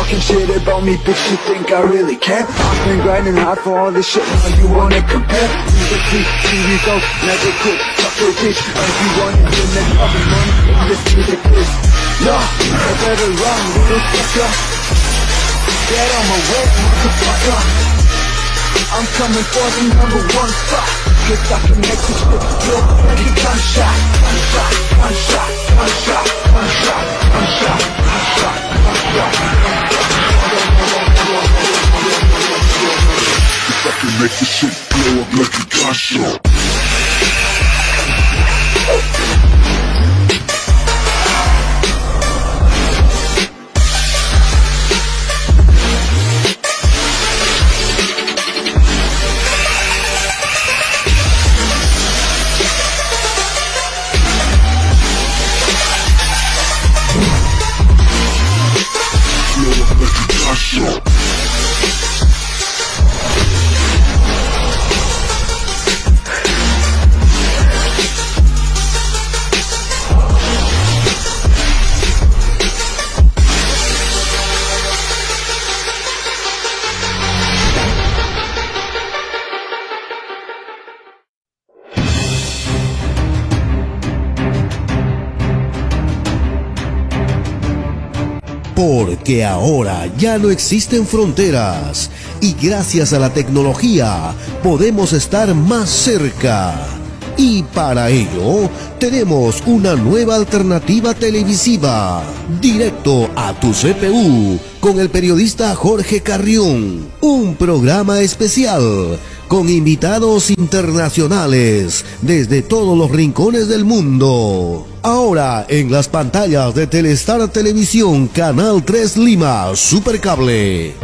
talking shit about me, bitch, you think I really care? I've been grinding hard for all this shit, now you wanna compare? Use the free, see results, never quit, fuck your bitch. If you wanna hear next fucking money, this music is. No, I better run, little fucker. Get on my way, motherfucker. I'm coming for the #1 spot. Cause I can make this shit feel like a gunshot. Gunshot, gunshot, gunshot, gunshot, gunshot, gunshot, gunshot. Cause I can make this shit blow up like a gunshot. Porque ahora ya no existen fronteras y gracias a la tecnología podemos estar más cerca. Y para ello tenemos una nueva alternativa televisiva, Directo a tu CPU, con el periodista Jorge Carrión. Un programa especial con invitados internacionales desde todos los rincones del mundo. Ahora en las pantallas de Telestar Televisión, Canal 3 Lima, Supercable.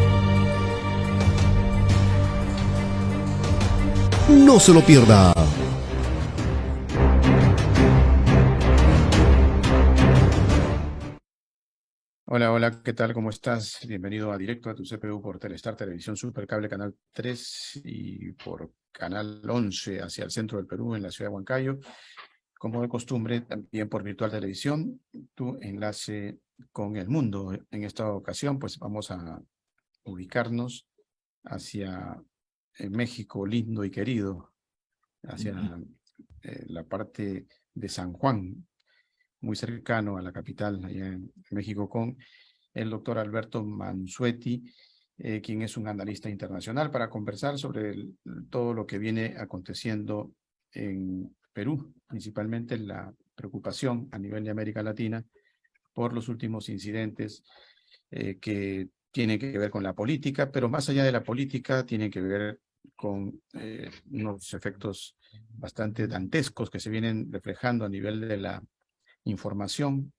No se lo pierda. Hola, hola, ¿qué tal? ¿Cómo estás? Bienvenido a Directo a tu CPU por Telestar Televisión Supercable Canal 3 y por Canal 11 hacia el centro del Perú, en la ciudad de Huancayo. Como de costumbre, también por Virtual Televisión, tu enlace con el mundo. En esta ocasión, pues vamos a ubicarnos hacia México lindo y querido, hacia la parte de San Juan, muy cercano a la capital, allá en México, con el doctor Alberto Mansuetti, quien es un analista internacional, para conversar sobre todo lo que viene aconteciendo en Perú, principalmente la preocupación a nivel de América Latina por los últimos incidentes que tienen que ver con la política, pero más allá de la política tienen que ver con unos efectos bastante dantescos que se vienen reflejando a nivel de la información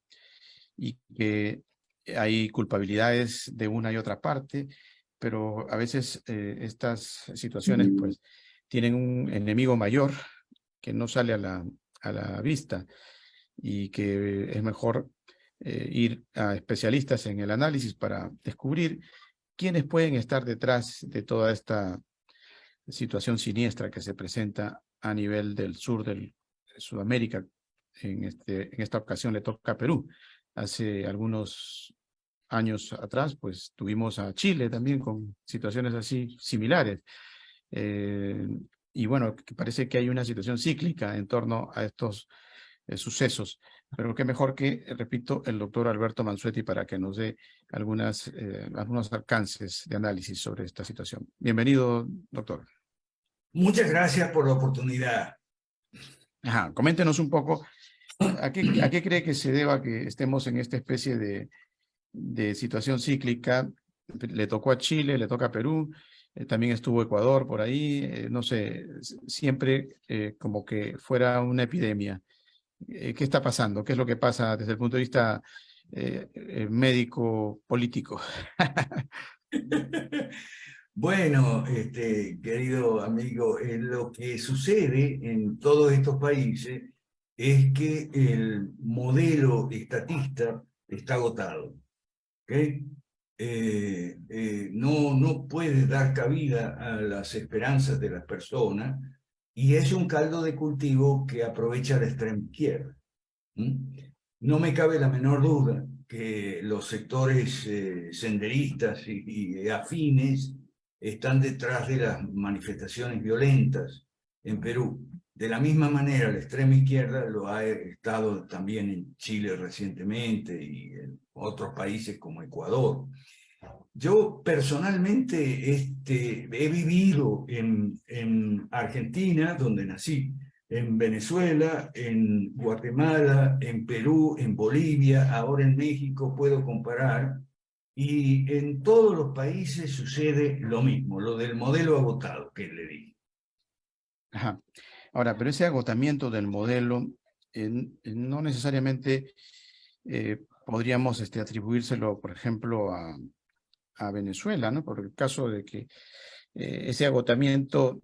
y que hay culpabilidades de una y otra parte, pero a veces estas situaciones pues tienen un enemigo mayor que no sale a la vista y que es mejor ir a especialistas en el análisis para descubrir quiénes pueden estar detrás de toda esta situación siniestra que se presenta a nivel del sur de Sudamérica. En esta ocasión le toca a Perú. Hace algunos años atrás, pues tuvimos a Chile también con situaciones así similares. Y bueno, parece que hay una situación cíclica en torno a estos sucesos. Pero qué mejor que, repito, el doctor Alberto Mansuetti para que nos dé algunos alcances de análisis sobre esta situación. Bienvenido, doctor. Muchas gracias por la oportunidad. Ajá, coméntenos un poco, ¿a qué cree que se deba que estemos en esta especie de situación cíclica? Le tocó a Chile, le toca a Perú, también estuvo Ecuador por ahí, no sé, siempre como que fuera una epidemia. ¿Qué está pasando? ¿Qué es lo que pasa desde el punto de vista médico-político? Bueno, querido amigo, lo que sucede en todos estos países es que el modelo estatista está agotado. ¿Okay? No puede dar cabida a las esperanzas de las personas y es un caldo de cultivo que aprovecha la extrema izquierda. no me cabe la menor duda que los sectores senderistas y afines están detrás de las manifestaciones violentas en Perú. De la misma manera, la extrema izquierda lo ha estado también en Chile recientemente y en otros países como Ecuador. Yo personalmente he vivido en Argentina, donde nací, en Venezuela, en Guatemala, en Perú, en Bolivia, ahora en México puedo comparar, y en todos los países sucede lo mismo, lo del modelo agotado que le dije. Ajá. Ahora, pero ese agotamiento del modelo no necesariamente podríamos atribuírselo, por ejemplo, a Venezuela, ¿no? Por el caso de que ese agotamiento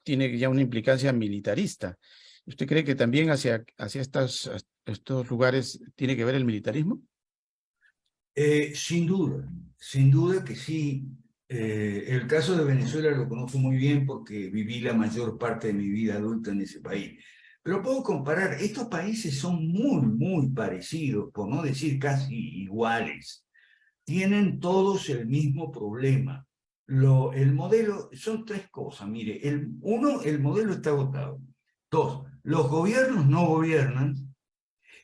tiene ya una implicancia militarista. ¿Usted cree que también hacia estos lugares tiene que ver el militarismo? Sin duda que sí. El caso de Venezuela lo conozco muy bien porque viví la mayor parte de mi vida adulta en ese país. Pero puedo comparar, estos países son muy parecidos, por no decir casi iguales. Tienen todos el mismo problema. El modelo, son tres cosas, mire, uno, el modelo está agotado. Dos, los gobiernos no gobiernan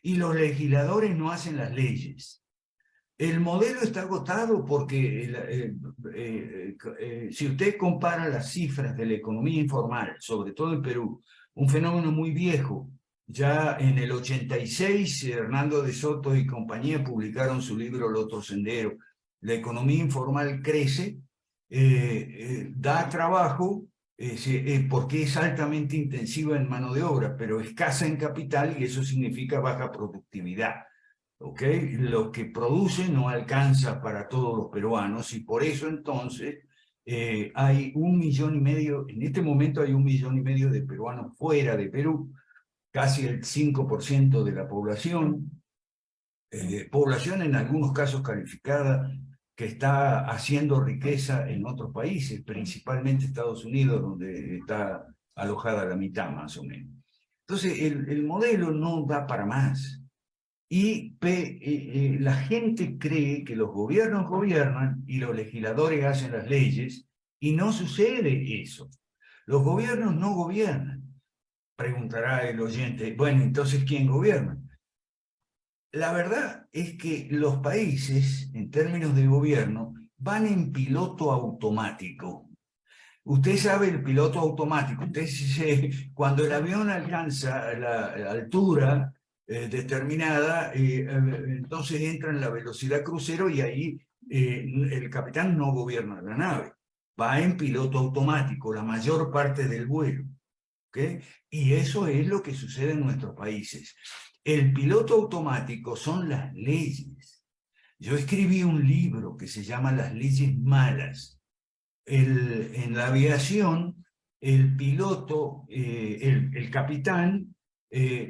y los legisladores no hacen las leyes. El modelo está agotado porque si usted compara las cifras de la economía informal, sobre todo en Perú, un fenómeno muy viejo, ya en el 86 Hernando de Soto y compañía publicaron su libro El otro sendero. La economía informal crece, da trabajo, porque es altamente intensiva en mano de obra, pero escasa en capital y eso significa baja productividad. ¿Okay? Lo que produce no alcanza para todos los peruanos y por eso entonces hay 1,5 millones, en este momento hay 1,5 millones de peruanos fuera de Perú, casi el 5% de la población, población en algunos casos calificada que está haciendo riqueza en otros países, principalmente Estados Unidos, donde está alojada la mitad más o menos. Entonces el modelo no da para más. Y la gente cree que los gobiernos gobiernan y los legisladores hacen las leyes, y no sucede eso. Los gobiernos no gobiernan. Preguntará el oyente, bueno, entonces, ¿quién gobierna? La verdad es que los países, en términos de gobierno, van en piloto automático. Usted sabe el piloto automático. Cuando el avión alcanza la altura determinada, entonces entra en la velocidad crucero y ahí el capitán no gobierna la nave, va en piloto automático la mayor parte del vuelo, ¿okay? Y eso es lo que sucede en nuestros países. El piloto automático son las leyes. Yo escribí un libro que se llama Las leyes malas. En la aviación, el piloto, el capitán,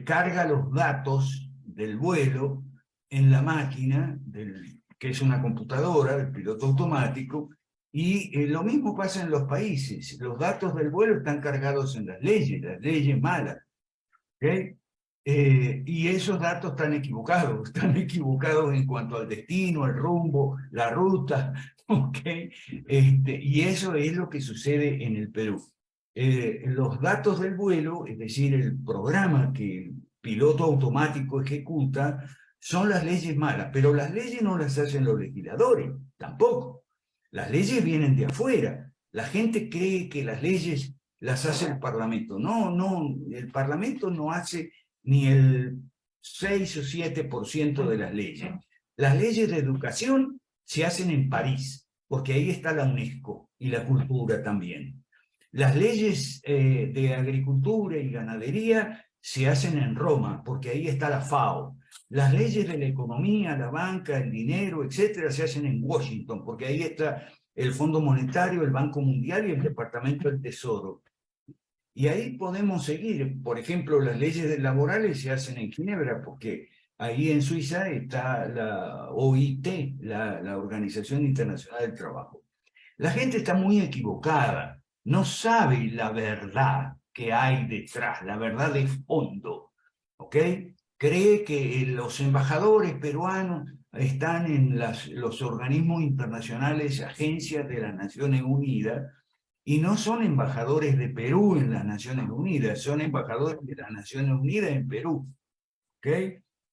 carga los datos del vuelo en la máquina, que es una computadora, el piloto automático, y lo mismo pasa en los países. Los datos del vuelo están cargados en las leyes malas. ¿Okay? Y esos datos están equivocados en cuanto al destino, el rumbo, la ruta, ¿okay? Y eso es lo que sucede en el Perú. Los datos del vuelo, es decir, el programa que el piloto automático ejecuta, son las leyes malas, pero las leyes no las hacen los legisladores, tampoco. Las leyes vienen de afuera. La gente cree que las leyes las hace el Parlamento. No, el Parlamento no hace ni el 6 o 7% de las leyes. Las leyes de educación se hacen en París, porque ahí está la UNESCO y la cultura también. Las leyes de agricultura y ganadería se hacen en Roma, porque ahí está la FAO. Las leyes de la economía, la banca, el dinero, etcétera, se hacen en Washington, porque ahí está el Fondo Monetario, el Banco Mundial y el Departamento del Tesoro. Y ahí podemos seguir. Por ejemplo, las leyes laborales se hacen en Ginebra, porque ahí en Suiza está la OIT, la Organización Internacional del Trabajo. La gente está muy equivocada. No sabe la verdad que hay detrás, la verdad de fondo, ¿ok? cree que los embajadores peruanos están en los organismos internacionales, agencias de las Naciones Unidas, y no son embajadores de Perú en las Naciones Unidas, son embajadores de las Naciones Unidas en Perú. ¿Ok?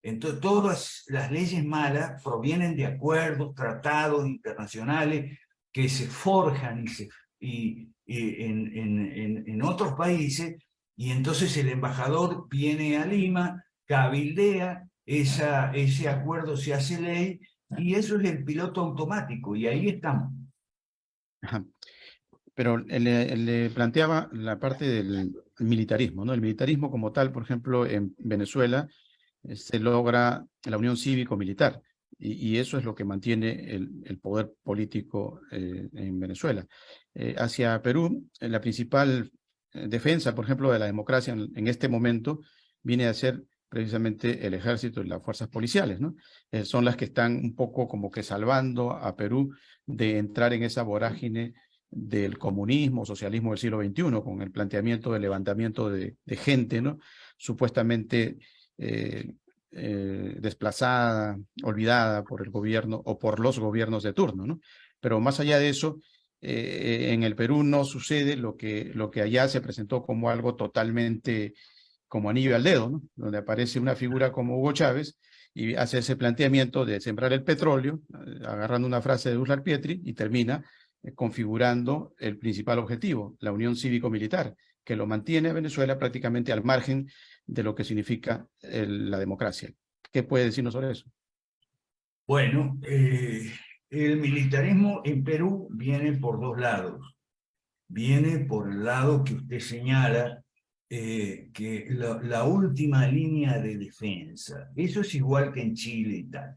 Entonces, todas las leyes malas provienen de acuerdos, tratados internacionales que se forjan en otros países, y entonces el embajador viene a Lima, cabildea, ese acuerdo se hace ley, y eso es el piloto automático, y ahí estamos. Ajá. Pero él le planteaba la parte del militarismo, ¿no? El militarismo como tal, por ejemplo, en Venezuela se logra la unión cívico-militar y eso es lo que mantiene el poder político en Venezuela. Hacia Perú, la principal defensa, por ejemplo, de la democracia en este momento viene a ser precisamente el ejército y las fuerzas policiales, ¿no? Son las que están un poco como que salvando a Perú de entrar en esa vorágine del comunismo, socialismo del siglo XXI, con el planteamiento del levantamiento de gente, ¿no? Supuestamente desplazada, olvidada por el gobierno o por los gobiernos de turno, ¿no? Pero más allá de eso, en el Perú no sucede lo que allá se presentó como algo totalmente como anillo al dedo, ¿no? Donde aparece una figura como Hugo Chávez y hace ese planteamiento de sembrar el petróleo, agarrando una frase de Uslar Pietri, y termina configurando el principal objetivo, la unión cívico-militar, que lo mantiene a Venezuela prácticamente al margen de lo que significa la democracia. ¿Qué puede decirnos sobre eso? Bueno, el militarismo en Perú viene por dos lados. Viene por el lado que usted señala, que la última línea de defensa. Eso es igual que en Chile y tal.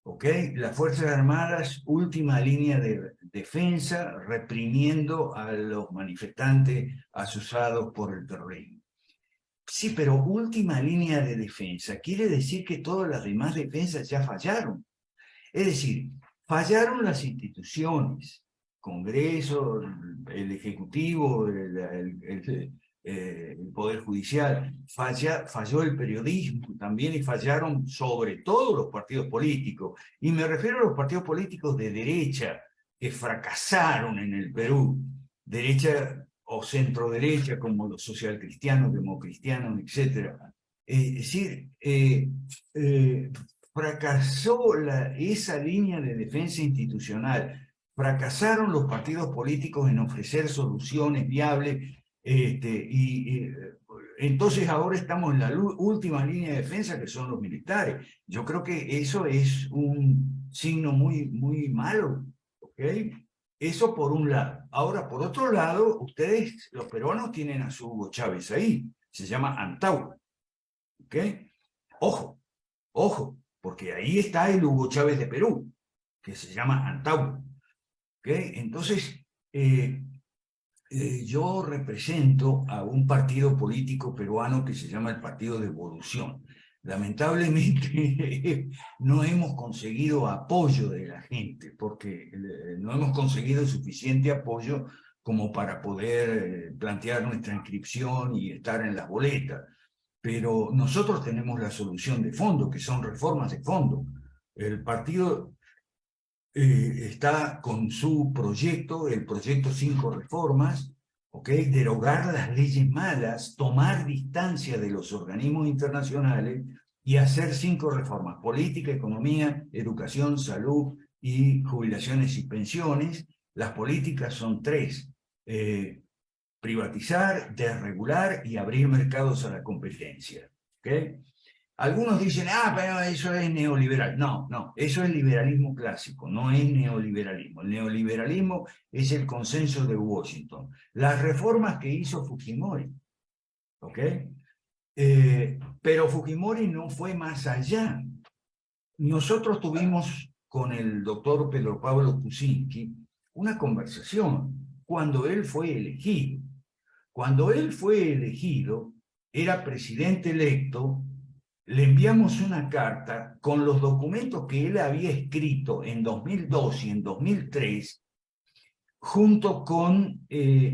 ¿Ok? Las Fuerzas Armadas, última línea de defensa, reprimiendo a los manifestantes asusados por el terrorismo. Sí, pero última línea de defensa quiere decir que todas las demás defensas ya fallaron. Es decir, fallaron las instituciones, Congreso, el Ejecutivo, el Poder Judicial, falló el periodismo también, y fallaron sobre todo los partidos políticos. Y me refiero a los partidos políticos de derecha que fracasaron en el Perú, derecha o centro derecha, como los socialcristianos, democristianos, etc. Es decir, fracasó esa línea de defensa institucional, fracasaron los partidos políticos en ofrecer soluciones viables, entonces ahora estamos en la última línea de defensa, que son los militares. Yo creo que eso es un signo muy, muy malo, ¿ok? Eso por un lado. Ahora, por otro lado, ustedes, los peruanos, tienen a su Hugo Chávez ahí, se llama Antauro, ¿ok? Ojo, ojo, porque ahí está el Hugo Chávez de Perú, que se llama Antauro, ¿ok? Entonces, yo represento a un partido político peruano que se llama el Partido de Evolución. Lamentablemente no hemos conseguido apoyo de la gente, porque no hemos conseguido suficiente apoyo como para poder plantear nuestra inscripción y estar en las boletas. Pero nosotros tenemos la solución de fondo, que son reformas de fondo. El partido está con su proyecto, el proyecto 5 reformas, ¿ok? Derogar las leyes malas, tomar distancia de los organismos internacionales y hacer 5 reformas: política, economía, educación, salud y jubilaciones y pensiones. Las políticas son 3: privatizar, desregular y abrir mercados a la competencia, ¿ok? Algunos dicen, pero eso es neoliberal. No, no, eso es liberalismo clásico, no es neoliberalismo. El neoliberalismo es el consenso de Washington. Las reformas que hizo Fujimori, ¿ok? Pero Fujimori no fue más allá. Nosotros tuvimos con el doctor Pedro Pablo Kuczynski una conversación cuando él fue elegido. Cuando él fue elegido, era presidente electo. Le enviamos una carta con los documentos que él había escrito en 2002 y en 2003, junto con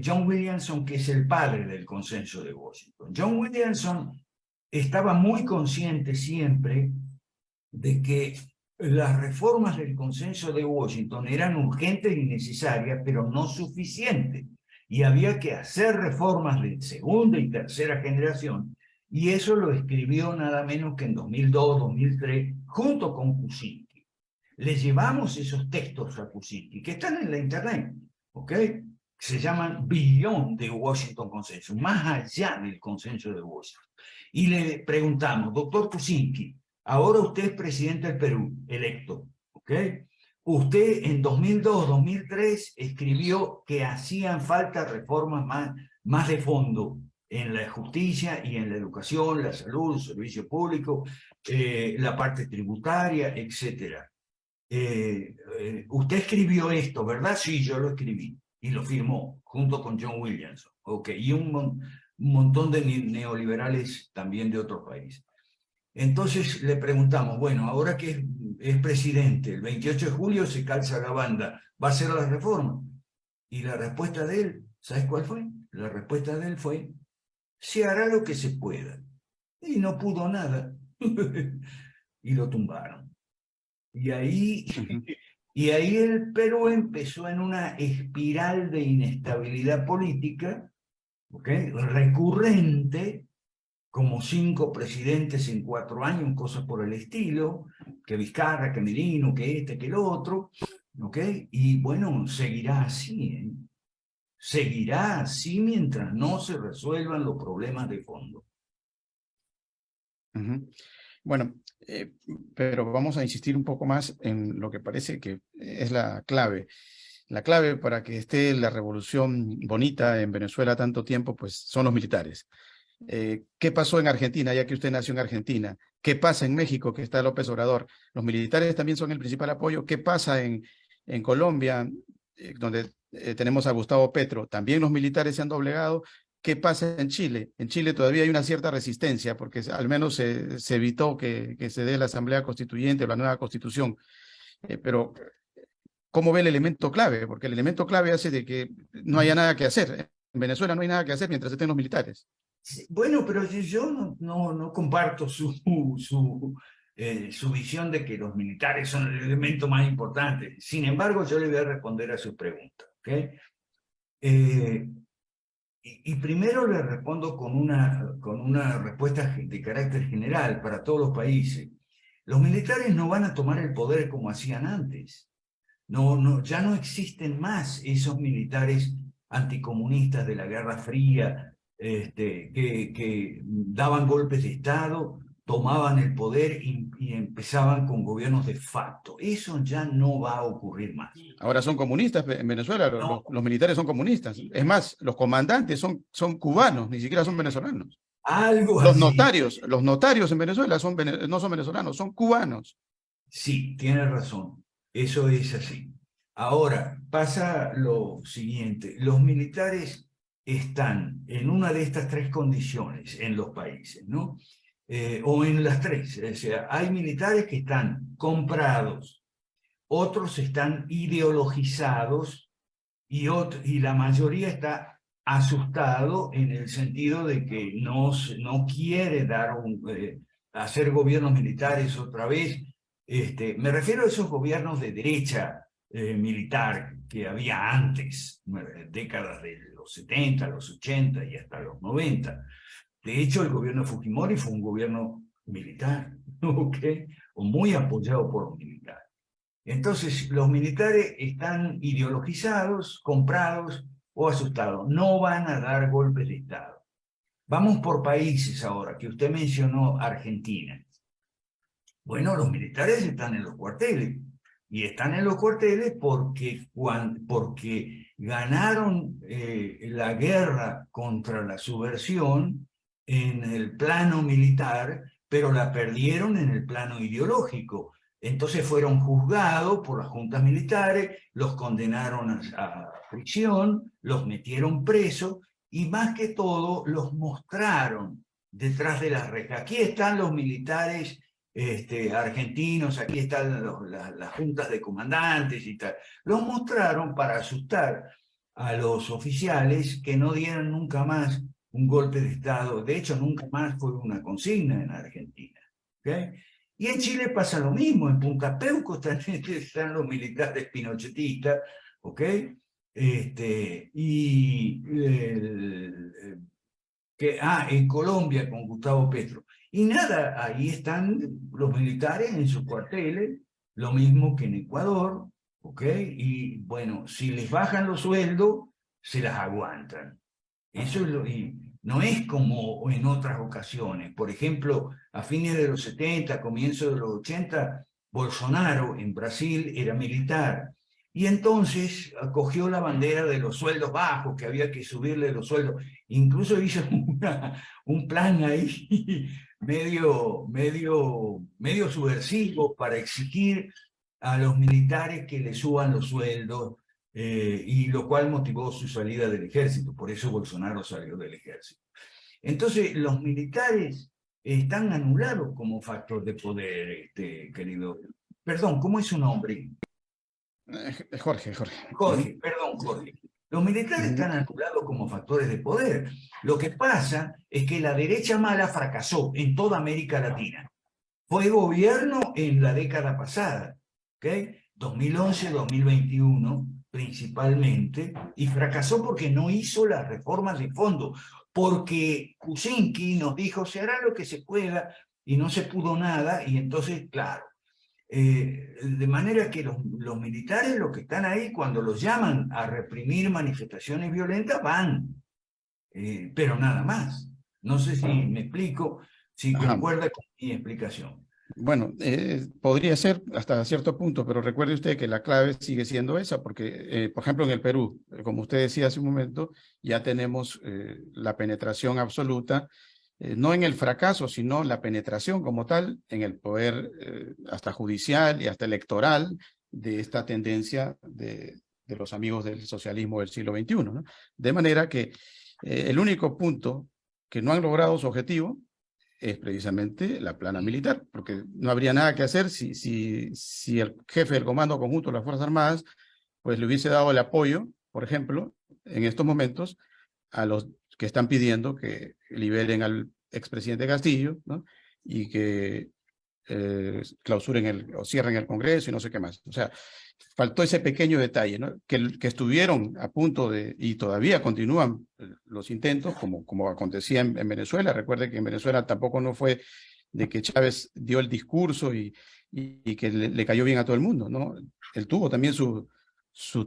John Williamson, que es el padre del consenso de Washington. John Williamson estaba muy consciente siempre de que las reformas del Consenso de Washington eran urgentes y necesarias, pero no suficientes. Y había que hacer reformas de segunda y tercera generación, y eso lo escribió nada menos que en 2002, 2003, junto con Kuczynski. Le llevamos esos textos a Kuczynski, que están en la internet, ¿ok? Se llaman Beyond the Washington Consensus, más allá del Consenso de Washington. Y le preguntamos, doctor Kuczynski, ahora usted es presidente del Perú, electo, ¿ok? Usted en 2002, 2003 escribió que hacían falta reformas más de fondo en la justicia y en la educación, la salud, el servicio público, la parte tributaria, etc. Usted escribió esto, ¿verdad? Sí, yo lo escribí y lo firmó junto con John Williamson, ¿ok? Y un montón de neoliberales también de otros países. Entonces le preguntamos, bueno, ahora que es presidente, el 28 de julio se calza la banda, ¿va a hacer la reforma? Y la respuesta de él, ¿sabes cuál fue? La respuesta de él fue, se hará lo que se pueda. Y no pudo nada. Y lo tumbaron. Y ahí el Perú empezó en una espiral de inestabilidad política, ¿okay?, recurrente, como 5 presidentes en 4 años, cosas por el estilo, que Vizcarra, que Merino, que este, que el otro, ¿ok? Y bueno, seguirá así, ¿eh? Seguirá así mientras no se resuelvan los problemas de fondo. Bueno, pero vamos a insistir un poco más en lo que parece que es la clave. La clave para que esté la revolución bonita en Venezuela tanto tiempo, pues son los militares. ¿Qué pasó en Argentina, ya que usted nació en Argentina? ¿Qué pasa en México, que está López Obrador? Los militares también son el principal apoyo. ¿Qué pasa en Colombia, donde tenemos a Gustavo Petro? También los militares se han doblegado. ¿Qué pasa en Chile? En Chile todavía hay una cierta resistencia, porque al menos se evitó que se dé la Asamblea Constituyente o la nueva Constitución. Pero, ¿cómo ve el elemento clave? Porque el elemento clave hace de que no haya nada que hacer. En Venezuela no hay nada que hacer mientras estén los militares. Bueno, pero yo no comparto su visión de que los militares son el elemento más importante. Sin embargo, yo le voy a responder a su pregunta, ¿ok? Y primero le respondo con una respuesta de carácter general para todos los países. Los militares no van a tomar el poder como hacían antes. Ya no existen más esos militares anticomunistas de la Guerra Fría, que daban golpes de Estado, tomaban el poder y empezaban con gobiernos de facto. Eso ya no va a ocurrir más. Ahora son comunistas en Venezuela, No. los militares son comunistas. Es más, los comandantes son cubanos, ni siquiera son venezolanos. Algo Los así. notarios en Venezuela no son venezolanos, son cubanos. Sí, tiene razón. Eso es así. Ahora, pasa lo siguiente. Los militares están en una de estas 3 condiciones en los países, ¿no? O en las 3. O sea, hay militares que están comprados, otros están ideologizados y la mayoría está asustado en el sentido de que no quiere hacer gobiernos militares otra vez. Me refiero a esos gobiernos de derecha militar que había antes, décadas de los 70, los 80 y hasta los 90. De hecho, el gobierno de Fujimori fue un gobierno militar, ¿ok? O muy apoyado por los militares. Entonces, los militares están ideologizados, comprados o asustados. No van a dar golpes de Estado. Vamos por países ahora, que usted mencionó Argentina. Bueno, los militares están en los cuarteles. Y están en los cuarteles porque ganaron la guerra contra la subversión en el plano militar, pero la perdieron en el plano ideológico. Entonces fueron juzgados por las juntas militares, los condenaron a prisión, los metieron presos y más que todo los mostraron detrás de las rejas. Aquí están los militares argentinos, aquí están las juntas de comandantes y tal. Los mostraron para asustar a los oficiales que no dieran nunca más un golpe de Estado. De hecho, nunca más fue una consigna en Argentina. ¿Okay? Y en Chile pasa lo mismo. En Punta Peuco están los militares pinochetistas. ¿Ok? En Colombia con Gustavo Petro. Y nada, ahí están los militares en sus cuarteles, lo mismo que en Ecuador, ¿ok? Y bueno, si les bajan los sueldos, se las aguantan. Eso es y no es como en otras ocasiones. Por ejemplo, a fines de los 70, comienzos de los 80, Bolsonaro en Brasil era militar. Y entonces acogió la bandera de los sueldos bajos, que había que subirle los sueldos. Incluso hizo un plan ahí medio subversivo para exigir a los militares que le suban los sueldos, y lo cual motivó su salida del ejército. Por eso Bolsonaro salió del ejército. Entonces, los militares están anulados como factor de poder, querido. Perdón, ¿cómo es su nombre? Jorge. Jorge, perdón, Jorge. Los militares están anulados como factores de poder. Lo que pasa es que la derecha mala fracasó en toda América Latina. Fue gobierno en la década pasada, ¿ok? 2011, 2021 principalmente, y fracasó porque no hizo las reformas de fondo, porque Kuczynski nos dijo se hará lo que se pueda y no se pudo nada, y entonces, claro, de manera que los militares, los que están ahí, cuando los llaman a reprimir manifestaciones violentas, van, pero nada más. No sé si me explico, si concuerda con mi explicación. Bueno, podría ser hasta cierto punto, pero recuerde usted que la clave sigue siendo esa, porque, por ejemplo, en el Perú, como usted decía hace un momento, ya tenemos la penetración absoluta, no en el fracaso, sino la penetración como tal en el poder hasta judicial y hasta electoral de esta tendencia de los amigos del socialismo del siglo XXI, ¿no? De manera que el único punto que no han logrado su objetivo es precisamente la plana militar, porque no habría nada que hacer si el jefe del Comando Conjunto de las Fuerzas Armadas pues le hubiese dado el apoyo, por ejemplo, en estos momentos, a los que están pidiendo que liberen al expresidente Castillo, ¿no? Y que clausuren o cierren el Congreso y no sé qué más. O sea, faltó ese pequeño detalle, ¿no? Que estuvieron a punto de, y todavía continúan los intentos, como acontecía en Venezuela. Recuerde que en Venezuela tampoco no fue de que Chávez dio el discurso y que le cayó bien a todo el mundo, ¿no? Él tuvo también su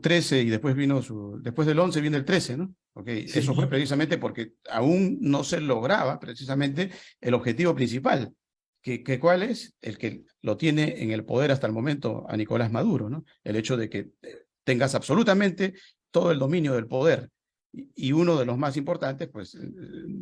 13 y después después del 11 viene el 13, ¿no? Okay. Sí. Eso fue precisamente porque aún no se lograba precisamente el objetivo principal. ¿Cuál es? El que lo tiene en el poder hasta el momento a Nicolás Maduro, ¿no? El hecho de que tengas absolutamente todo el dominio del poder. Y uno de los más importantes, pues,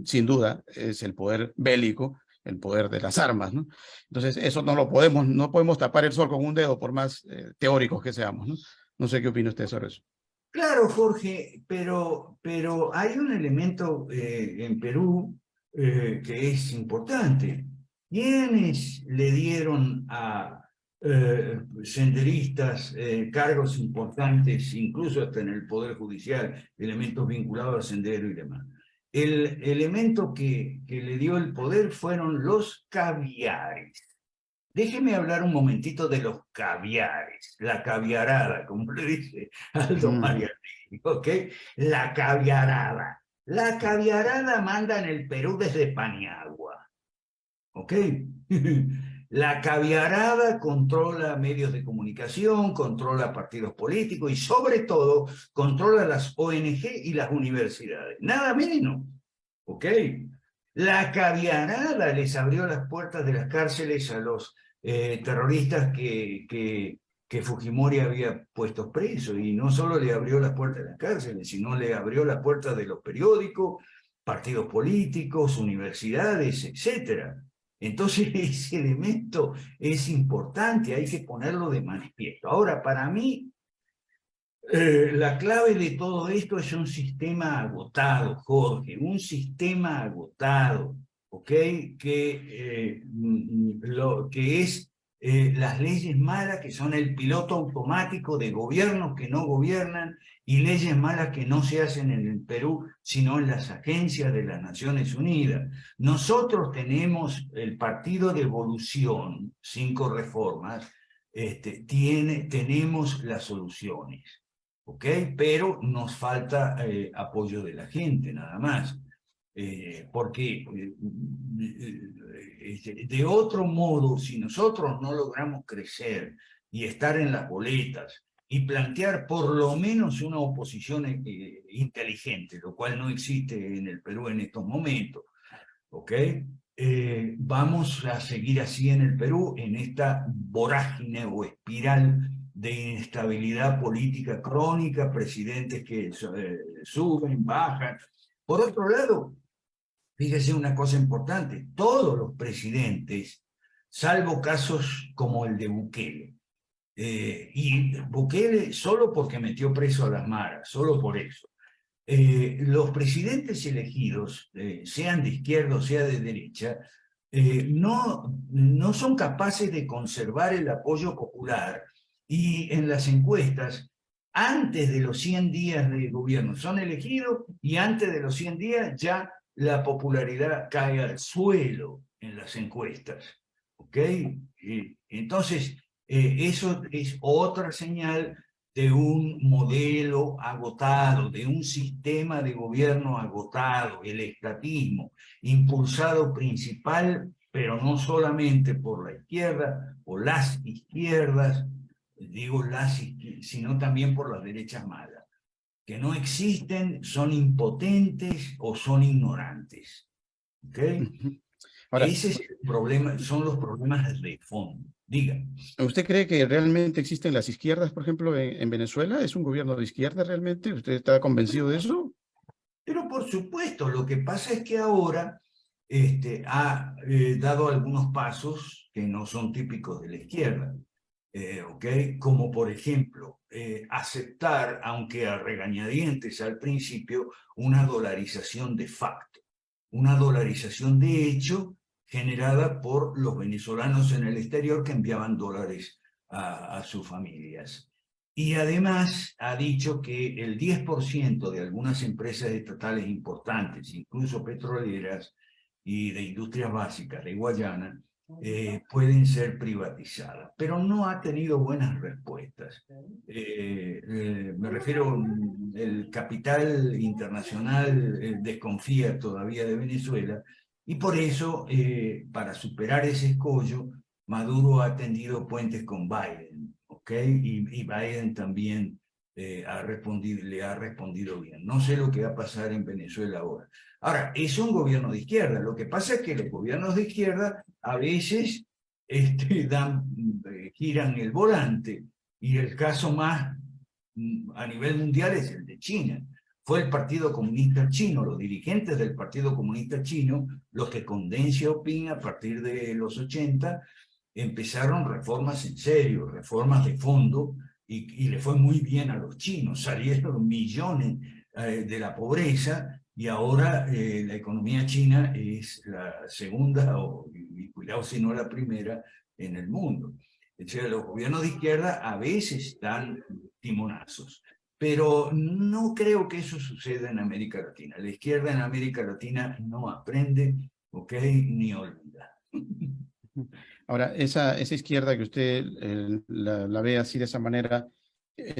sin duda, es el poder bélico, el poder de las armas, ¿no? Entonces, eso no podemos tapar el sol con un dedo, por más teóricos que seamos, ¿no? No sé qué opina usted sobre eso. Claro, Jorge, pero hay un elemento en Perú que es importante. ¿Quiénes le dieron a senderistas cargos importantes, incluso hasta en el Poder Judicial, elementos vinculados al sendero y demás? El elemento que le dio el poder fueron los caviares. Déjeme hablar un momentito de los caviares, la caviarada, como le dice Aldo Mariani, ¿ok? La caviarada. La caviarada manda en el Perú desde Paniagua, ¿ok? La caviarada controla medios de comunicación, controla partidos políticos y sobre todo controla las ONG y las universidades, nada menos, ¿ok? La caviarada les abrió las puertas de las cárceles a los terroristas que Fujimori había puesto presos, y no solo le abrió las puertas de las cárceles, sino le abrió las puertas de los periódicos, partidos políticos, universidades, etc. Entonces ese elemento es importante, hay que ponerlo de manifiesto. Ahora, para mí, la clave de todo esto es un sistema agotado, Jorge, un sistema agotado, ¿ok? Que es las leyes malas que son el piloto automático de gobiernos que no gobiernan y leyes malas que no se hacen en el Perú, sino en las agencias de las Naciones Unidas. Nosotros tenemos el Partido de Evolución, 5 reformas, tenemos las soluciones, ¿ok? Pero nos falta apoyo de la gente, nada más. Porque de otro modo, si nosotros no logramos crecer y estar en las boletas y plantear por lo menos una oposición inteligente, lo cual no existe en el Perú en estos momentos, ¿ok? Vamos a seguir así en el Perú, en esta vorágine o espiral de inestabilidad política crónica, presidentes que suben, bajan. Por otro lado, fíjese una cosa importante, todos los presidentes, salvo casos como el de Bukele, y Bukele solo porque metió preso a las maras, solo por eso. Los presidentes elegidos, sean de izquierda o sea de derecha, no son capaces de conservar el apoyo popular y en las encuestas, antes de los 100 días de gobierno son elegidos y antes de los 100 días ya la popularidad cae al suelo en las encuestas, ¿ok? Entonces, eso es otra señal de un modelo agotado, de un sistema de gobierno agotado, el estatismo, impulsado principal, pero no solamente por la izquierda o las izquierdas, digo sino también por las derechas malas, que no existen, son impotentes o son ignorantes. ¿Ok? Ahora, Ese es el problema, son los problemas de fondo. Diga. ¿usted cree que realmente existen las izquierdas, por ejemplo, en Venezuela? ¿Es un gobierno de izquierda realmente? ¿Usted está convencido de eso? Pero por supuesto, lo que pasa es que ahora ha dado algunos pasos que no son típicos de la izquierda. ¿Okay? Como por ejemplo, aceptar, aunque a regañadientes al principio, una dolarización de facto, una dolarización de hecho generada por los venezolanos en el exterior que enviaban dólares a sus familias. Y además ha dicho que el 10% de algunas empresas estatales importantes, incluso petroleras y de industrias básicas de Guayana, pueden ser privatizadas, pero no ha tenido buenas respuestas. Me refiero, el capital internacional desconfía todavía de Venezuela y por eso, para superar ese escollo, Maduro ha tendido puentes con Biden, ¿ok? Y Biden también le ha respondido bien. No sé lo que va a pasar en Venezuela ahora. Ahora, es un gobierno de izquierda. Lo que pasa es que los gobiernos de izquierda a veces giran el volante. Y el caso más a nivel mundial es el de China. Fue el Partido Comunista Chino, los dirigentes del Partido Comunista Chino, los que con Deng Xiaoping a partir de los 80 empezaron reformas en serio, reformas de fondo, y le fue muy bien a los chinos, salieron millones de la pobreza, y ahora la economía china es la segunda, y cuidado si no la primera, en el mundo. O sea, los gobiernos de izquierda a veces dan timonazos, pero no creo que eso suceda en América Latina. La izquierda en América Latina no aprende, ¿ok? Ni olvida. Ahora, esa izquierda que usted la ve así de esa manera,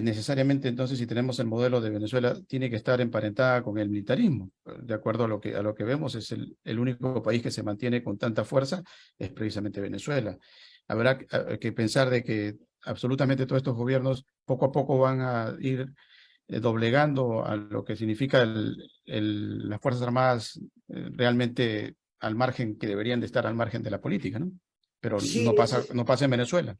necesariamente entonces si tenemos el modelo de Venezuela, tiene que estar emparentada con el militarismo. De acuerdo a lo que vemos, es el único país que se mantiene con tanta fuerza, es precisamente Venezuela. Habrá que pensar de que absolutamente todos estos gobiernos poco a poco van a ir doblegando a lo que significa las Fuerzas Armadas realmente al margen, que deberían de estar al margen de la política, ¿no? Pero Sí, no pasa en Venezuela.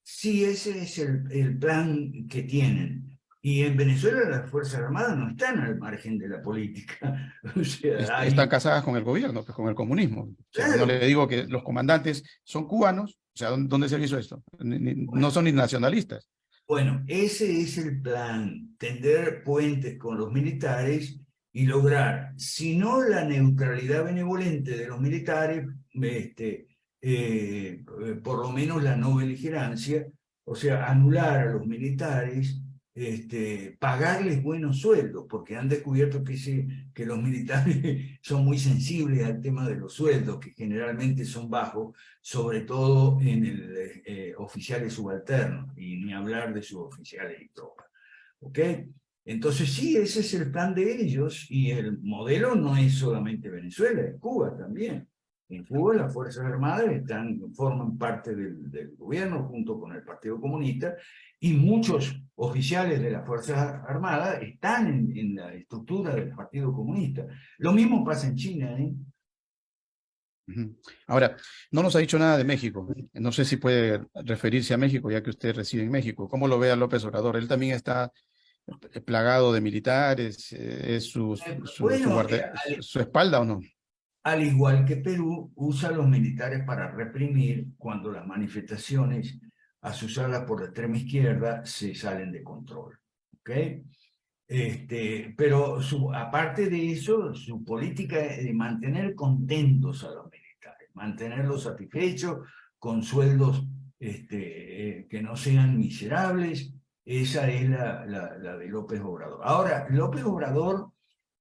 sí, ese es el plan que tienen. Y en Venezuela las Fuerzas Armadas no están al margen de la política. O sea, Están casadas con el gobierno, pues con el comunismo. O sea, no claro, le digo que los comandantes son cubanos, o sea, ¿dónde se hizo esto? No son ni nacionalistas. bueno, ese es el plan, tender puentes con los militares y lograr, si no la neutralidad benevolente de los militares, por lo menos la no beligerancia, o sea, anular a los militares, pagarles buenos sueldos, porque han descubierto que los militares son muy sensibles al tema de los sueldos, que generalmente son bajos, sobre todo en el oficiales subalternos, y ni hablar de suboficiales y tropas. ¿Ok? Entonces sí, ese es el plan de ellos, y el modelo no es solamente Venezuela, es Cuba también. En Cuba las Fuerzas Armadas forman parte del gobierno junto con el Partido Comunista, y muchos oficiales de las Fuerzas Armadas están en la estructura del Partido Comunista. Lo mismo pasa en China, ¿eh? Ahora, no nos ha dicho nada de México. No sé si puede referirse a México, ya que usted reside en México. ¿Cómo lo ve a López Obrador? Él también está plagado de militares, ¿es Bueno, su espalda o no? al igual que Perú, usa a los militares para reprimir cuando las manifestaciones asusadas por la extrema izquierda se salen de control. ¿Ok? Pero aparte de eso, su política es de mantener contentos a los militares, mantenerlos satisfechos con sueldos que no sean miserables. Esa es la de López Obrador. Ahora, López Obrador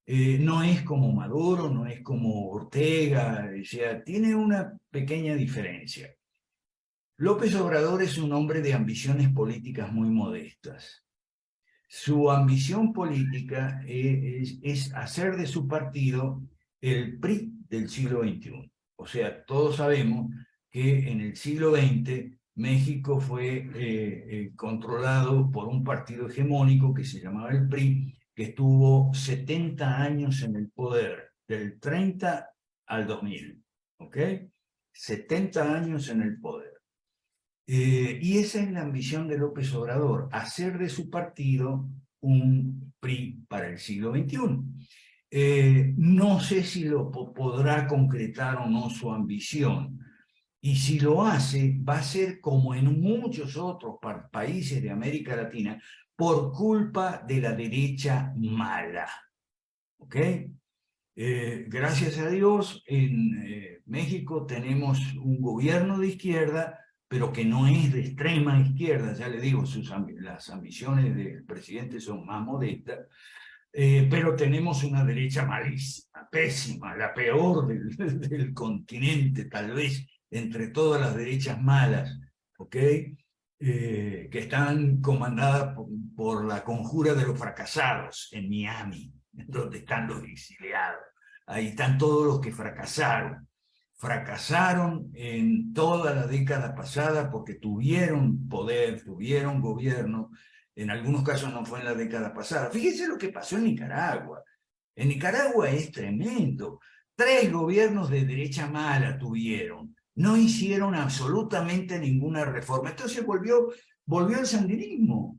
no es como Maduro, no es como Ortega, o sea, tiene una pequeña diferencia. López Obrador es un hombre de ambiciones políticas muy modestas. Su ambición política es hacer de su partido el PRI del siglo XXI. O sea, todos sabemos que en el siglo XX México fue controlado por un partido hegemónico que se llamaba el PRI, que estuvo 70 años en el poder, del 30 al 2000, ¿ok? 70 años en el poder. Y esa es la ambición de López Obrador, hacer de su partido un PRI para el siglo XXI. No sé si lo podrá concretar o no su ambición, y si lo hace, va a ser como en muchos otros países de América Latina, por culpa de la derecha mala. ¿Ok? Gracias a Dios, en México tenemos un gobierno de izquierda, pero que no es de extrema izquierda, ya le digo, las ambiciones del presidente son más modestas, pero tenemos una derecha malísima, pésima, la peor del continente, tal vez, entre todas las derechas malas, ¿ok? Que están comandadas por la conjura de los fracasados en Miami, donde están los exiliados. Ahí están todos los que fracasaron. Fracasaron en toda la década pasada porque tuvieron poder, tuvieron gobierno. En algunos casos no fue en la década pasada. Fíjense lo que pasó en Nicaragua. En Nicaragua es tremendo. 3 gobiernos de derecha mala tuvieron. No hicieron absolutamente ninguna reforma. Entonces volvió el sandinismo.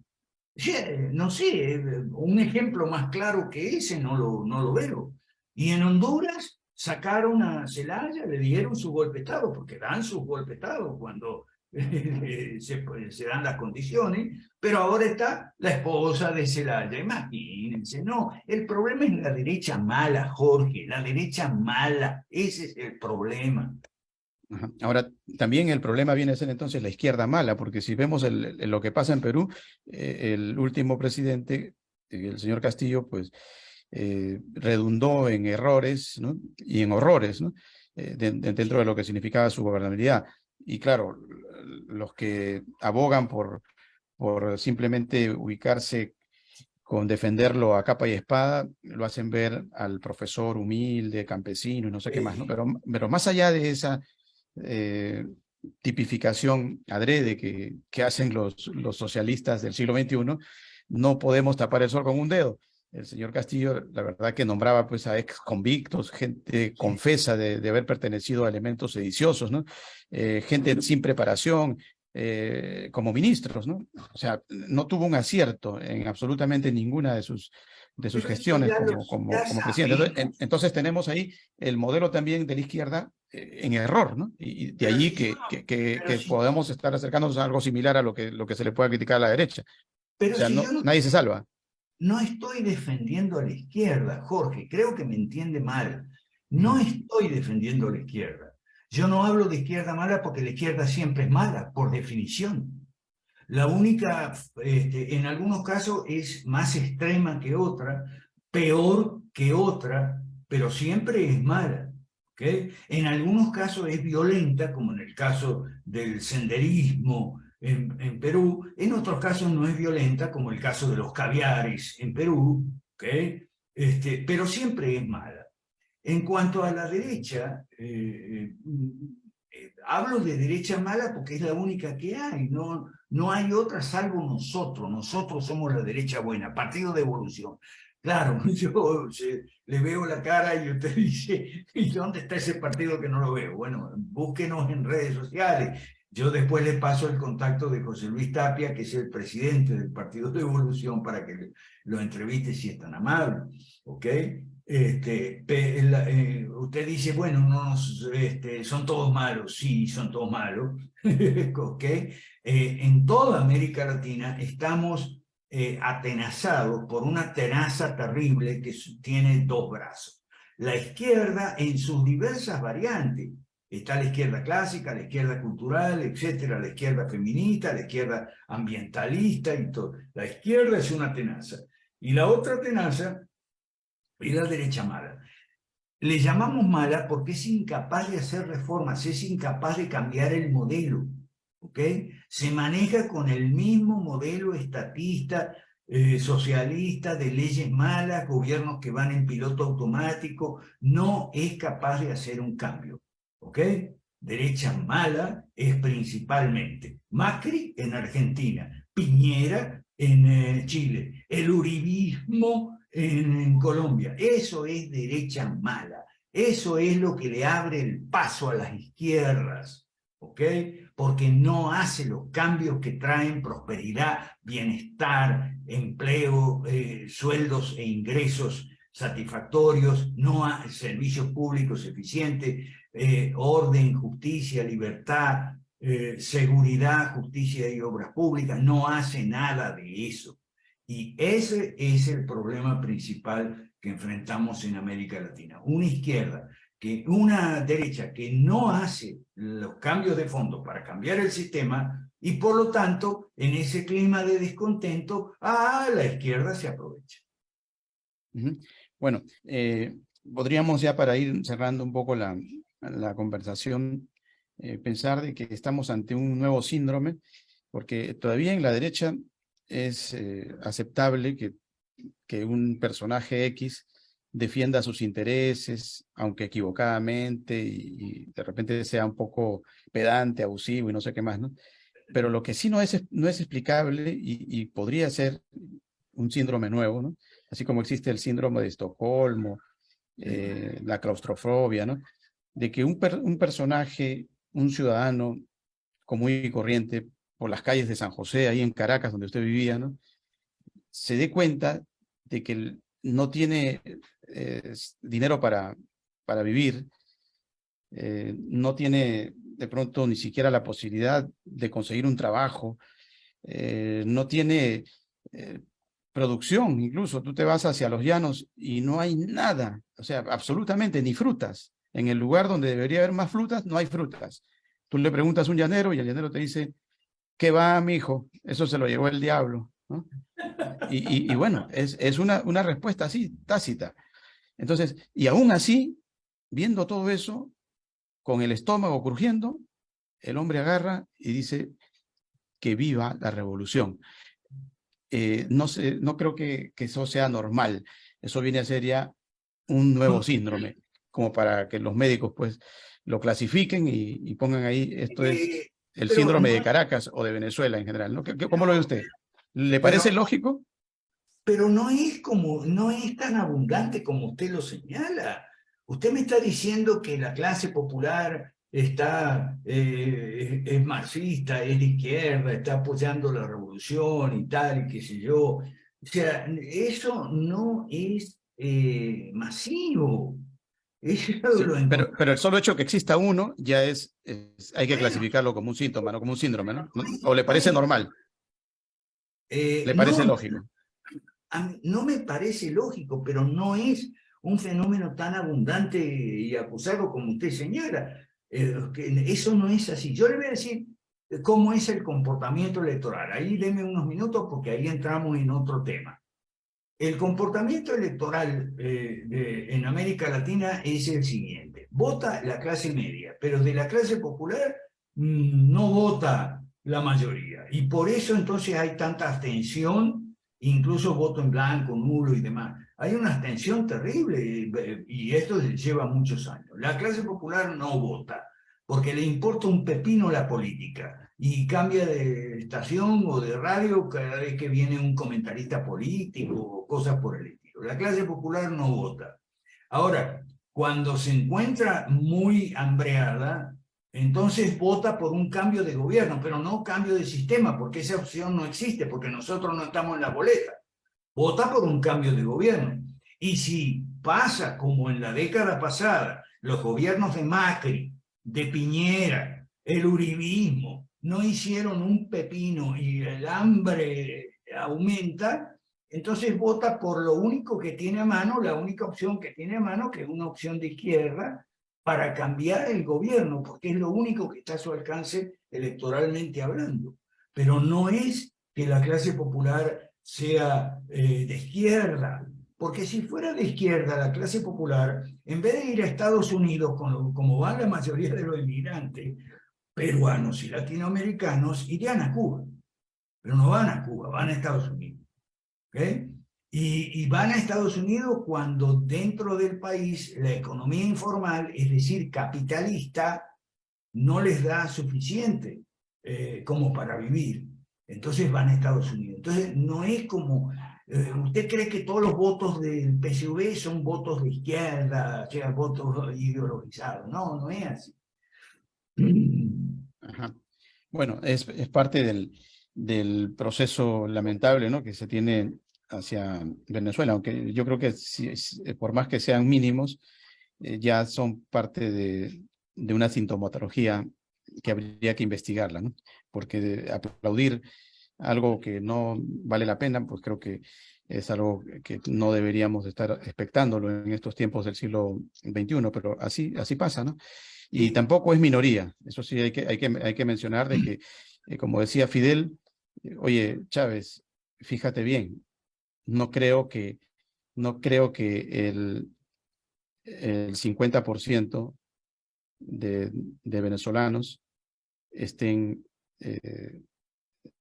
No sé, un ejemplo más claro que ese no lo veo. Y en Honduras sacaron a Zelaya, le dieron su golpe de Estado, porque dan su golpe de Estado cuando se dan las condiciones, pero ahora está la esposa de Zelaya, imagínense, no, el problema es la derecha mala, Jorge, la derecha mala, ese es el problema. Ajá. Ahora, también el problema viene a ser entonces la izquierda mala, porque si vemos lo que pasa en Perú, el último presidente, el señor Castillo, pues redundó en errores, ¿no? Y en horrores, ¿no? Dentro de lo que significaba su gobernabilidad. Y claro, los que abogan por simplemente ubicarse con defenderlo a capa y espada, lo hacen ver al profesor humilde, campesino y no sé qué más, ¿no? Pero más allá de esa tipificación adrede que hacen los socialistas del siglo XXI, no podemos tapar el sol con un dedo. El señor Castillo, la verdad que nombraba pues a ex convictos, gente confesa de haber pertenecido a elementos sediciosos, ¿no? Gente sin preparación, como ministros, ¿no? O sea, no tuvo un acierto en absolutamente ninguna de sus gestiones como presidente. Entonces tenemos ahí el modelo también de la izquierda en error, ¿no? Y de allí que podamos estar acercándonos a algo similar a lo que se le pueda criticar a la derecha. Pero o sea, si nadie se salva. No estoy defendiendo a la izquierda, Jorge, creo que me entiende mal. No estoy defendiendo a la izquierda. Yo no hablo de izquierda mala porque la izquierda siempre es mala, por definición. La única, en algunos casos es más extrema que otra, peor que otra, pero siempre es mala. ¿Okay? En algunos casos es violenta, como en el caso del senderismo en Perú. En otros casos no es violenta, como el caso de los caviares en Perú. ¿Okay? Pero siempre es mala. En cuanto a la derecha, hablo de derecha mala porque es la única que hay, no hay otra salvo nosotros somos la derecha buena, Partido de Evolución. Claro, yo le veo la cara y usted dice, ¿y dónde está ese partido que no lo veo? Bueno, búsquenos en redes sociales. Yo después le paso el contacto de José Luis Tapia, que es el presidente del Partido de Evolución, para que lo entreviste si es tan amable, ¿ok? Usted dice, bueno, no, son todos malos. Sí, son todos malos. ¿Okay? En toda América Latina estamos atenazados por una tenaza terrible que tiene dos brazos. La izquierda en sus diversas variantes. Está la izquierda clásica, la izquierda cultural, etcétera, la izquierda feminista, la izquierda ambientalista y todo. La izquierda es una tenaza. Y la otra tenaza es la derecha mala. Le llamamos mala porque es incapaz de hacer reformas, es incapaz de cambiar el modelo, ¿ok? Se maneja con el mismo modelo estatista, socialista, de leyes malas, gobiernos que van en piloto automático, no es capaz de hacer un cambio, ¿ok? Derecha mala es principalmente Macri en Argentina, Piñera en Chile, el uribismo en Colombia. Eso es derecha mala. Eso es lo que le abre el paso a las izquierdas, ¿ok? Porque no hace los cambios que traen prosperidad, bienestar, empleo, sueldos e ingresos satisfactorios, no hay servicios públicos eficientes, orden, justicia, libertad, seguridad, justicia y obras públicas. No hace nada de eso. Y ese es el problema principal que enfrentamos en América Latina. Una derecha que no hace los cambios de fondo para cambiar el sistema y por lo tanto, en ese clima de descontento, la izquierda se aprovecha. Bueno, podríamos ya para ir cerrando un poco la conversación, pensar de que estamos ante un nuevo síndrome, porque todavía en la derecha es aceptable que un personaje X defienda sus intereses, aunque equivocadamente, y de repente sea un poco pedante, abusivo y no sé qué más, ¿no? Pero lo que sí no es explicable y podría ser un síndrome nuevo, ¿no? Así como existe el síndrome de Estocolmo, la claustrofobia, ¿no? De que un personaje, un ciudadano común y corriente, por las calles de San José, ahí en Caracas, donde usted vivía, ¿no? Se dé cuenta de que no tiene dinero para vivir, no tiene de pronto ni siquiera la posibilidad de conseguir un trabajo, no tiene producción, incluso tú te vas hacia los llanos y no hay nada, o sea, absolutamente ni frutas. En el lugar donde debería haber más frutas, no hay frutas. Tú le preguntas a un llanero y el llanero te dice, ¿qué va, mijo? Eso se lo llevó el diablo, ¿no? Y bueno, es una respuesta así, tácita. Entonces, y aún así, viendo todo eso, con el estómago crujiendo, el hombre agarra y dice que viva la revolución. No creo que eso sea normal. Eso viene a ser ya un nuevo síndrome, como para que los médicos pues lo clasifiquen y pongan ahí, esto es el síndrome de Caracas o de Venezuela en general, ¿no? ¿Cómo lo ve usted? ¿Le parece lógico? Pero no es tan abundante como usted lo señala. Usted me está diciendo que la clase popular es marxista, es de izquierda, está apoyando la revolución y tal, y qué sé yo. O sea, eso no es masivo. Sí, pero el solo hecho que exista uno ya hay que clasificarlo como un síntoma, no como un síndrome, ¿no? ¿O le parece normal? ¿Le parece lógico? No me parece lógico, pero no es un fenómeno tan abundante y acusado como usted señala. Eso no es así. Yo le voy a decir cómo es el comportamiento electoral. Ahí deme unos minutos porque ahí entramos en otro tema. El comportamiento electoral en América Latina es el siguiente. Vota la clase media, pero de la clase popular no vota la mayoría. Y por eso entonces hay tanta abstención, incluso voto en blanco, nulo y demás. Hay una abstención terrible y esto lleva muchos años. La clase popular no vota porque le importa un pepino la política y cambia de estación o de radio cada vez que viene un comentarista político o cosas por el estilo. La clase popular no vota. Ahora, cuando se encuentra muy hambreada, entonces vota por un cambio de gobierno, pero no cambio de sistema, porque esa opción no existe, porque nosotros no estamos en la boleta. Vota por un cambio de gobierno. Y si pasa como en la década pasada, los gobiernos de Macri, de Piñera, el uribismo, no hicieron un pepino y el hambre aumenta, entonces vota por lo único que tiene a mano, la única opción que tiene a mano, que es una opción de izquierda, para cambiar el gobierno, porque es lo único que está a su alcance electoralmente hablando. Pero no es que la clase popular sea de izquierda, porque si fuera de izquierda la clase popular, en vez de ir a Estados Unidos, como van la mayoría de los inmigrantes, peruanos y latinoamericanos, irían a Cuba. Pero no van a Cuba, van a Estados Unidos. ¿Okay? Y van a Estados Unidos cuando dentro del país la economía informal, es decir, capitalista, no les da suficiente como para vivir. Entonces van a Estados Unidos. Entonces no es como... ¿Usted cree que todos los votos del PSV son votos de izquierda, o sea, votos ideologizados? No, no es así. Ajá. Bueno, es parte del proceso lamentable, ¿no?, que se tiene hacia Venezuela, aunque yo creo que por más que sean mínimos, ya son parte de una sintomatología que habría que investigarla, ¿no? Porque aplaudir algo que no vale la pena, pues creo que es algo que no deberíamos estar expectándolo en estos tiempos del siglo XXI, pero así pasa, ¿no? Y tampoco es minoría, eso sí hay que mencionar de que, como decía Fidel, oye, Chávez, fíjate bien, no creo que el 50% de venezolanos estén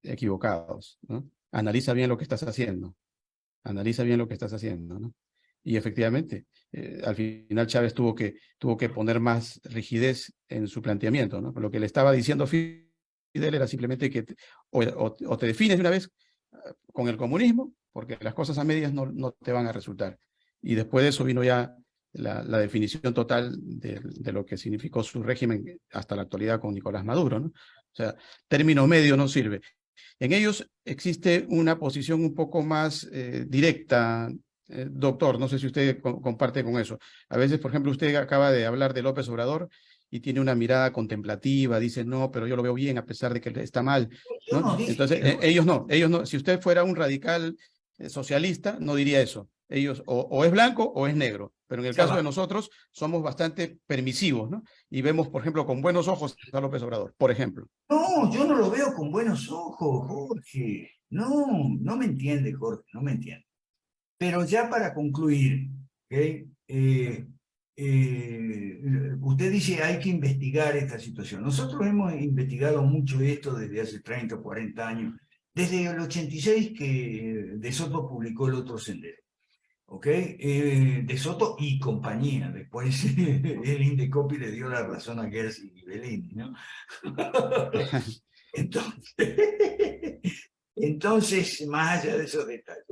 equivocados, ¿no? Analiza bien lo que estás haciendo, ¿no? Y efectivamente, al final Chávez tuvo que poner más rigidez en su planteamiento, ¿no? Lo que le estaba diciendo Fidel era simplemente que o te defines de una vez con el comunismo, porque las cosas a medias no te van a resultar. Y después de eso vino ya la definición total de lo que significó su régimen hasta la actualidad con Nicolás Maduro, ¿no? O sea, término medio no sirve. En ellos existe una posición un poco más directa, doctor, no sé si usted comparte con eso. A veces, por ejemplo, usted acaba de hablar de López Obrador y tiene una mirada contemplativa, dice, no, pero yo lo veo bien a pesar de que está mal, Yo ¿no? no dije Entonces, que no. ellos no. Si usted fuera un radical socialista, no diría eso. Ellos o es blanco o es negro, pero en el Ya caso de va. nosotros somos bastante permisivos, ¿no? Y vemos, por ejemplo, con buenos ojos a López Obrador, por ejemplo. No, yo no lo veo con buenos ojos, Jorge. No, no me entiende, Jorge, no me entiende. Pero ya para concluir, ¿okay? Usted dice hay que investigar esta situación. Nosotros hemos investigado mucho esto desde hace 30 o 40 años, desde el 86 que De Soto publicó El Otro Sendero. ¿Ok? De Soto y compañía. Después el Indecopi le dio la razón a Gersi y Bellini, ¿no? Entonces, más allá de esos detalles,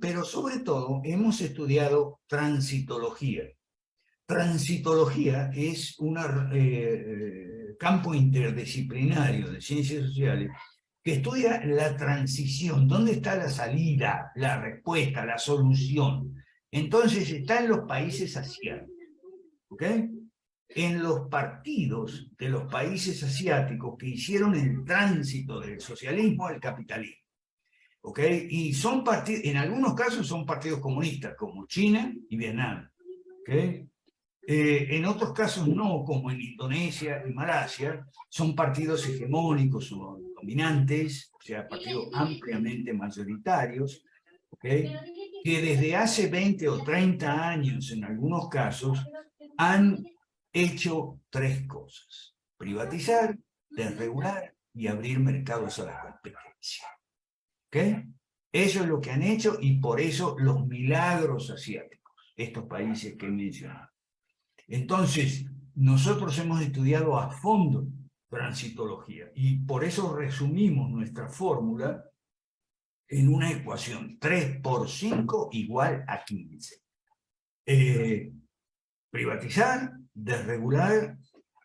pero sobre todo hemos estudiado transitología. Transitología es un campo interdisciplinario de ciencias sociales que estudia la transición, dónde está la salida, la respuesta, la solución. Entonces está en los países asiáticos, ¿ok? En los partidos de los países asiáticos que hicieron el tránsito del socialismo al capitalismo, ¿ok? Y son partidos, en algunos casos son partidos comunistas, como China y Vietnam, ¿ok? En otros casos no, como en Indonesia y Malasia, son partidos hegemónicos o dominantes, o sea, partidos ampliamente mayoritarios, ¿okay? Que desde hace 20 o 30 años, en algunos casos, han hecho tres cosas: privatizar, desregular y abrir mercados a la competencia. ¿Okay? Eso es lo que han hecho, y por eso los milagros asiáticos, estos países que he mencionado. Entonces, nosotros hemos estudiado a fondo transitología y por eso resumimos nuestra fórmula en una ecuación: 3 por 5 igual a 15. Privatizar, desregular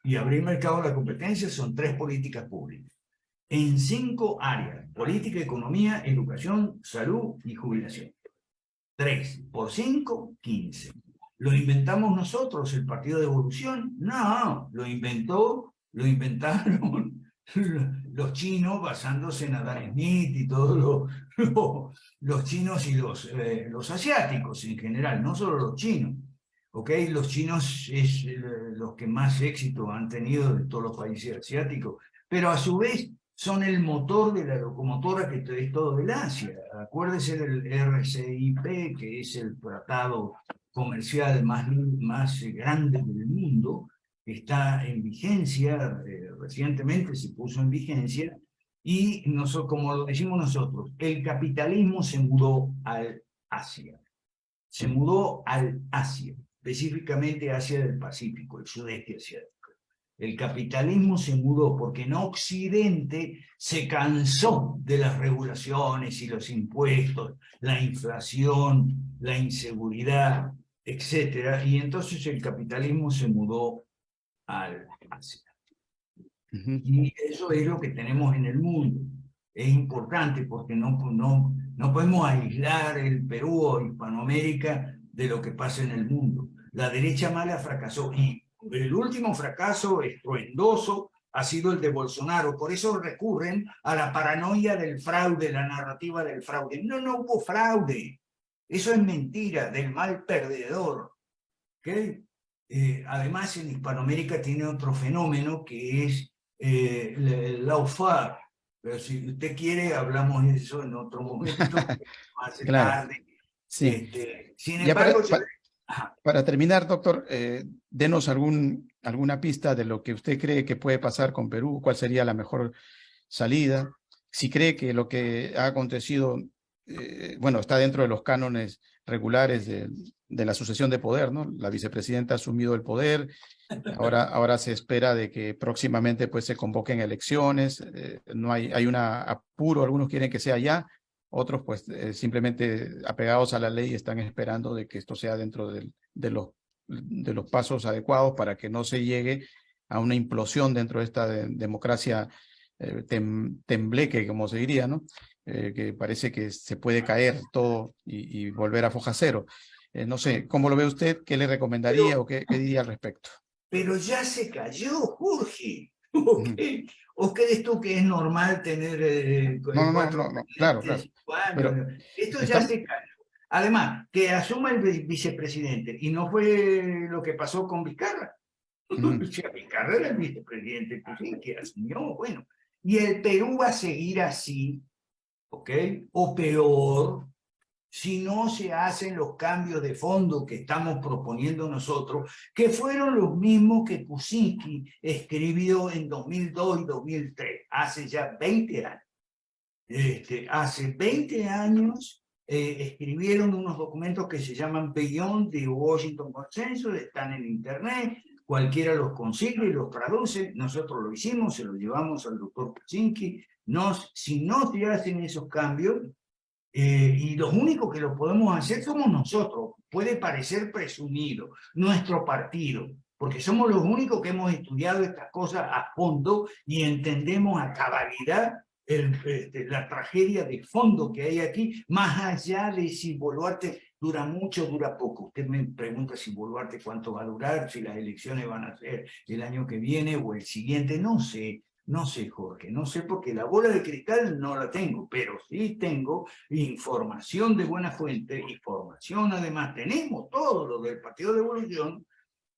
y abrir mercado a la competencia son tres políticas públicas en 5 áreas: política, economía, educación, salud y jubilación. 3 por 5, 15. ¿Lo inventamos nosotros, el Partido de Evolución? No, lo inventaron los chinos basándose en Adam Smith y todos los chinos y los asiáticos en general, no solo los chinos. ¿Okay? Los chinos es los que más éxito han tenido de todos los países asiáticos, pero a su vez son el motor de la locomotora que es todo del Asia. Acuérdese del RCIP, que es el tratado comercial más grande del mundo, que está en vigencia, recientemente se puso en vigencia, y nosotros, como lo decimos nosotros, el capitalismo se mudó al Asia. Se mudó al Asia, específicamente Asia del Pacífico, el sudeste asiático. El capitalismo se mudó porque en Occidente se cansó de las regulaciones y los impuestos, la inflación, la inseguridad, etc. Y entonces el capitalismo se mudó al Asia. Y eso es lo que tenemos en el mundo. Es importante porque no podemos aislar el Perú o Hispanoamérica de lo que pasa en el mundo. La derecha mala fracasó, y el último fracaso estruendoso ha sido el de Bolsonaro. Por eso recurren a la paranoia del fraude, la narrativa del fraude. No hubo fraude. Eso es mentira, del mal perdedor. ¿Okay? Además, en Hispanoamérica tiene otro fenómeno que es el lawfare. Pero si usted quiere, hablamos de eso en otro momento, más Claro, tarde. sí. Sin Ya embargo, para terminar, doctor, denos alguna pista de lo que usted cree que puede pasar con Perú, cuál sería la mejor salida, si cree que lo que ha acontecido, bueno, está dentro de los cánones regulares de la sucesión de poder, ¿no? La vicepresidenta ha asumido el poder, ahora se espera de que próximamente pues se convoquen elecciones, no hay un apuro, algunos quieren que sea ya, otros pues simplemente apegados a la ley están esperando de que esto sea dentro de los pasos adecuados para que no se llegue a una implosión dentro de esta democracia tembleque, como se diría, ¿no? Que parece que se puede caer todo y volver a foja cero. No sé, ¿cómo lo ve usted? ¿Qué le recomendaría o qué diría al respecto? pero ya se cayó, Jorge. ¿Okay? ¿O crees tú que es normal tener cuatro No, claro, presidentes, claro. 5 años? Pero Esto ya estamos... se cayó. Además, que asuma el vicepresidente, y no fue lo que pasó con Vizcarra. O sea, Vizcarra era el vicepresidente que asumió, bueno. Y el Perú va a seguir así, ¿ok? O peor, si no se hacen los cambios de fondo que estamos proponiendo nosotros, que fueron los mismos que Kuczynski escribió en 2002 y 2003, hace ya 20 años. Hace 20 años escribieron unos documentos que se llaman Beyond the Washington Consensus, están en internet, cualquiera los consigue y los traduce. Nosotros lo hicimos, se lo llevamos al doctor Kuczynski. Si no se hacen esos cambios, y los únicos que lo podemos hacer somos nosotros, puede parecer presumido, nuestro partido, porque somos los únicos que hemos estudiado estas cosas a fondo y entendemos a cabalidad la tragedia de fondo que hay aquí, más allá de si Boluarte dura mucho, dura poco. Usted me pregunta si Boluarte cuánto va a durar, si las elecciones van a ser el año que viene o el siguiente, no sé. No sé, Jorge, no sé, porque la bola de cristal no la tengo, pero sí tengo información de buena fuente, información además, tenemos todo lo del Partido de Evolución,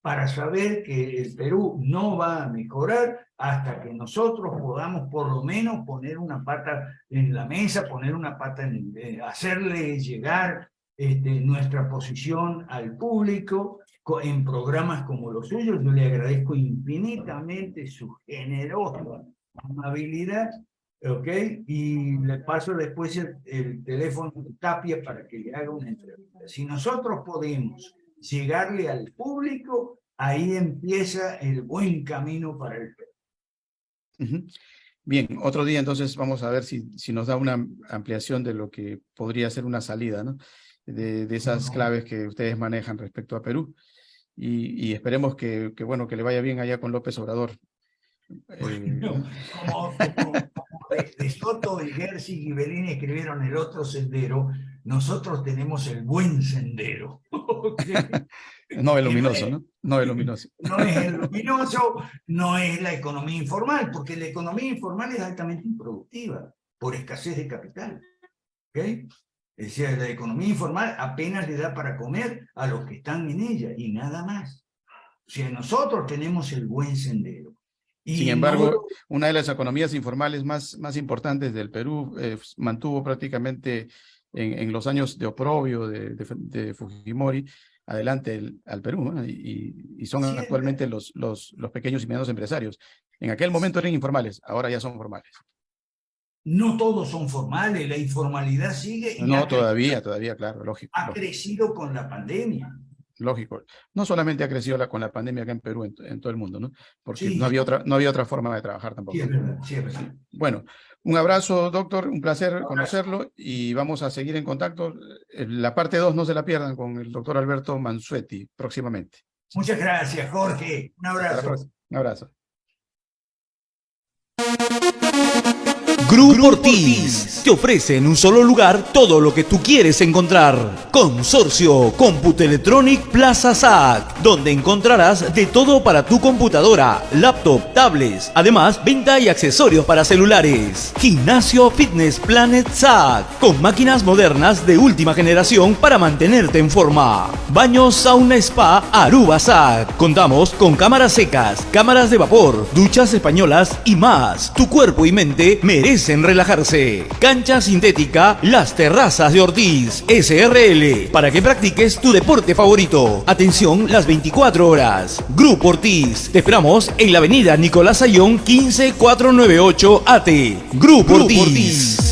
para saber que el Perú no va a mejorar hasta que nosotros podamos por lo menos poner una pata en la mesa, hacerle llegar nuestra posición al público en programas como los suyos. Yo le agradezco infinitamente su generosa amabilidad, ¿ok? Y le paso después el teléfono de Tapia para que le haga una entrevista. Si nosotros podemos llegarle al público, ahí empieza el buen camino para el Perú. Bien, otro día entonces vamos a ver si nos da una ampliación de lo que podría ser una salida, ¿no? De esas claves que ustedes manejan respecto a Perú. Y esperemos que le vaya bien allá con López Obrador. Bueno, como de Soto, Gersi y Belín escribieron El Otro Sendero, nosotros tenemos el buen sendero. No el luminoso, ¿no? No el luminoso. No es el luminoso, no es la economía informal, porque la economía informal es altamente improductiva por escasez de capital. ¿Okay? Es decir, la economía informal apenas le da para comer a los que están en ella y nada más. O sea, nosotros tenemos el buen sendero. Y sin embargo, una de las economías informales más importantes del Perú mantuvo prácticamente en los años de oprobio de Fujimori adelante al Perú, ¿no? Y son sí, actualmente los pequeños y medianos empresarios. En aquel momento eran informales, ahora ya son formales. No todos son formales, la informalidad sigue. Y no, todavía, claro, lógico. Ha crecido con la pandemia. Lógico. No solamente ha crecido con la pandemia acá en Perú, en todo el mundo, ¿no? Porque sí, no había otra forma de trabajar tampoco. Sí, es verdad, sí, es verdad. Bueno, un abrazo, doctor, un placer conocerlo y vamos a seguir en contacto. La parte 2 no se la pierdan con el doctor Alberto Mansuetti próximamente. Muchas gracias, Jorge. Un abrazo. Un abrazo. Grupo Ortiz te ofrece en un solo lugar todo lo que tú quieres encontrar. Consorcio Computelectronic Plaza SAC, donde encontrarás de todo para tu computadora, laptop, tablets, además venta y accesorios para celulares. Gimnasio Fitness Planet SAC, con máquinas modernas de última generación para mantenerte en forma. Baño Sauna Spa Aruba SAC, contamos con cámaras secas, cámaras de vapor, duchas españolas y más. Tu cuerpo y mente merecen relajarse. Cancha sintética Las Terrazas de Ortiz SRL, para que practiques tu deporte favorito. Atención las 24 horas. Grupo Ortiz, te esperamos en la avenida Nicolás Ayllón 15498 AT. Grupo Ortiz.